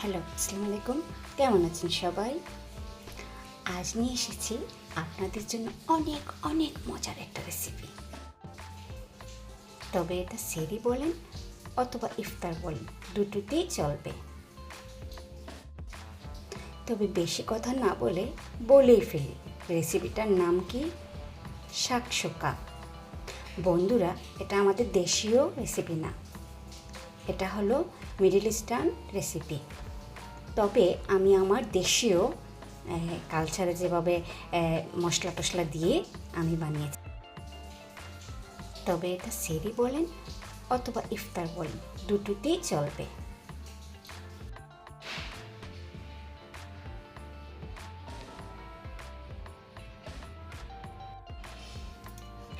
Hello, আসসালামু আলাইকুম। কেমন আছেন সবাই? আজ নিয়ে এসেছি আপনাদের জন্য অনেক অনেক মজার একটা রেসিপি। তবে এটা সেহরি বলেন অথবা ইফতার বলেন, দুটোতেই চলবে। তবে বেশি কথা না বলেই ফেলি, রেসিপিটার নাম কি? শাকশোকা। বন্ধুরা, এটা আমাদের দেশীয় রেসিপি না, এটা হলো মিডল ইস্টার্ন রেসিপি। তবে আমি আমার দেশীয় কালচারে যেভাবে মশলা টশলা দিয়ে আমি বানিয়েছি। তবে এটা সেহরি বলেন অথবা ইফতার বলেন, দুটোতেই চলবে।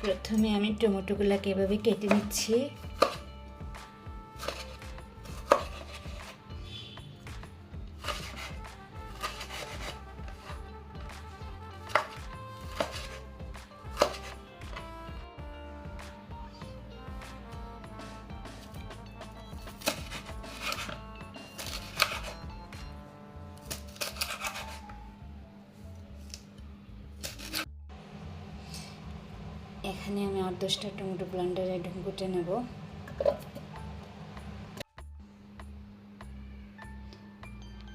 প্রথমে আমি টমেটোগুলোকে এভাবে কেটে নিচ্ছি। এখানে আমি 8-10টা টমেটো ব্লেন্ডারে ঘুটে নেব।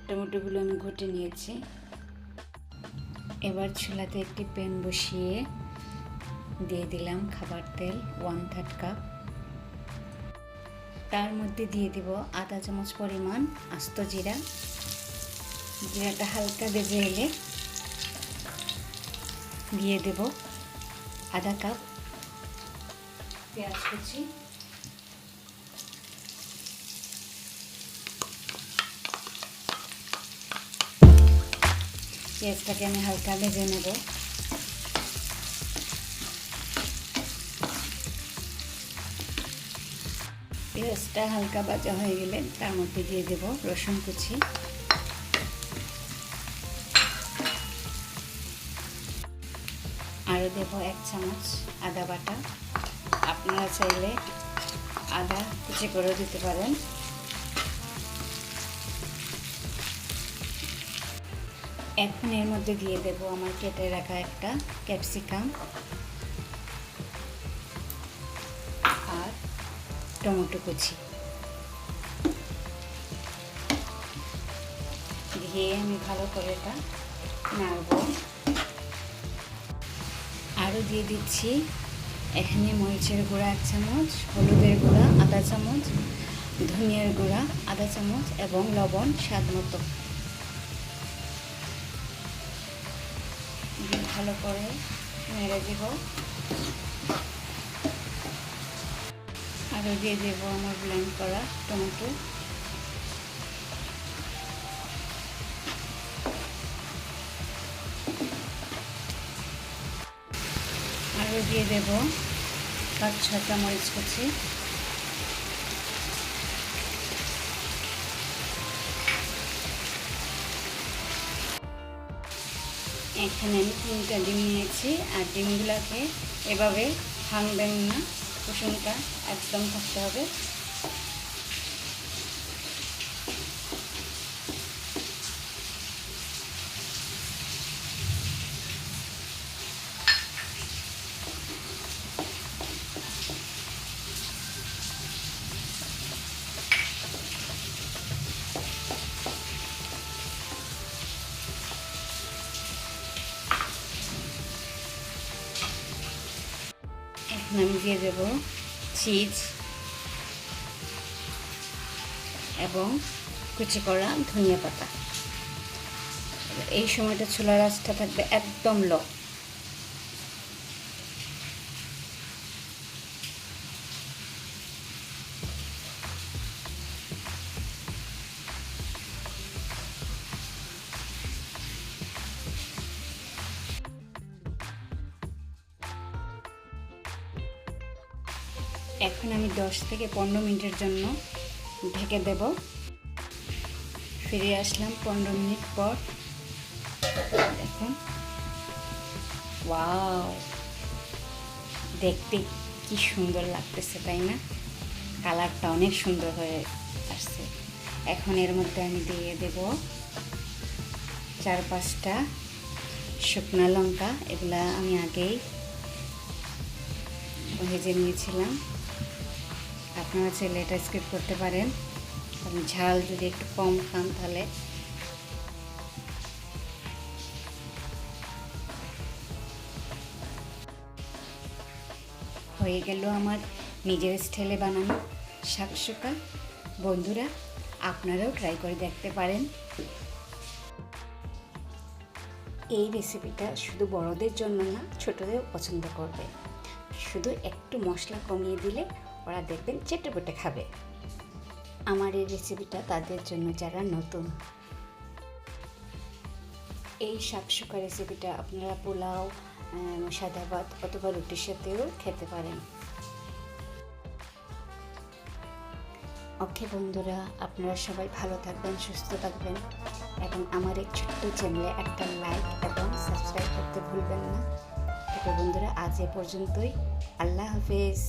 টমেটোগুলো আমি ঘুটে নিয়েছি। এবার চুলাতে একটি প্যান বসিয়ে দিয়ে দিলাম খাবার তেল 1/3 কাপ। তার মধ্যে দিয়ে দেব আধা চামচ পরিমাণ আস্ত জিরা। জিরাটা হালকা ভেজে এলে দিয়ে দেব আধা কাপ পেঁয়াজ কুচি। পেঁয়াজটাকে আমি হালকা ভেজে নেব। পেঁয়াজটা হালকা ভাজা হয়ে গেলে তার মধ্যে দিয়ে দেব রসুন কুচি। আরও দেব 1 চামচ আদা বাটা। আপনারা চাইলে আদা কুচি করেও দিতে পারেন। এখন এর মধ্যে দিয়ে দেব আমার কেটে রাখা একটা ক্যাপসিকাম আর টমেটো কুচি দিয়ে আমি ভালো করে এটা নাড়ব। আরও দিয়ে দিচ্ছি এখানে মরিচের গুঁড়া 1 চামচ, হলুদের গুঁড়া আধা চামচ, ধনিয়ার গুঁড়া আধা চামচ এবং লবণ স্বাদ মতো। ভালো করে নেড়ে দেব। আরও দিয়ে দেব আমার ব্লেন্ড করা টমেটো। আরও দিয়ে দেব 5-6টা মরিচ কুচি। এখানে আমি 3টা ডিম নিয়েছি, আর ডিমগুলোকে এভাবে ভাঙবেন না, কুসুমটা একদম থাকতে হবে। এখন আমি দিয়ে দেব চিজ এবং কুচি করা ধনিয়া পাতা। এই সময়টা চুলার আঁচটা থাকবে একদম লো। এখন আমি 10 থেকে 15 মিনিটের জন্য ঢেকে দেব। ফিরে আসলাম 15 মিনিট পর। দেখুন, ওয়াও, দেখতে কি সুন্দর লাগতেছে, তাই না? কালারটা অনেক সুন্দর হয়ে আসছে। এখন এর মধ্যে আমি দিয়ে দেব 4-5টা শুকনো লঙ্কা। এগুলা আমি আগেই ভেজে নিয়েছিলাম। আপনারা চাইলে এটা স্কিপ করতে পারেন, কারণ ঝাল যদি একটু কম খান তাহলে। হয়ে গেল আমার নিজের স্টাইলে বানানো শাকশুকা। বন্ধুরা, আপনারাও ট্রাই করে দেখতে পারেন। এই রেসিপিটা শুধু বড়দের জন্য না, ছোটদেরও পছন্দ করবে। শুধু একটু মশলা কমিয়ে দিলে ওরা দেখবেন চেটেপুটে খাবে। আমার এই রেসিপিটা তাদের জন্য যারা নতুন। এই শাকশুকা রেসিপিটা আপনারা পোলাও, সাদা ভাত অথবা রুটির সাথেও খেতে পারেন। ওকে বন্ধুরা, আপনারা সবাই ভালো থাকবেন, সুস্থ থাকবেন এবং আমার এই ছোট্ট চ্যানেলে একটা লাইক এবং সাবস্ক্রাইব করতে ভুলবেন না। ওকে বন্ধুরা, আজ এ পর্যন্তই। আল্লাহ হাফেজ।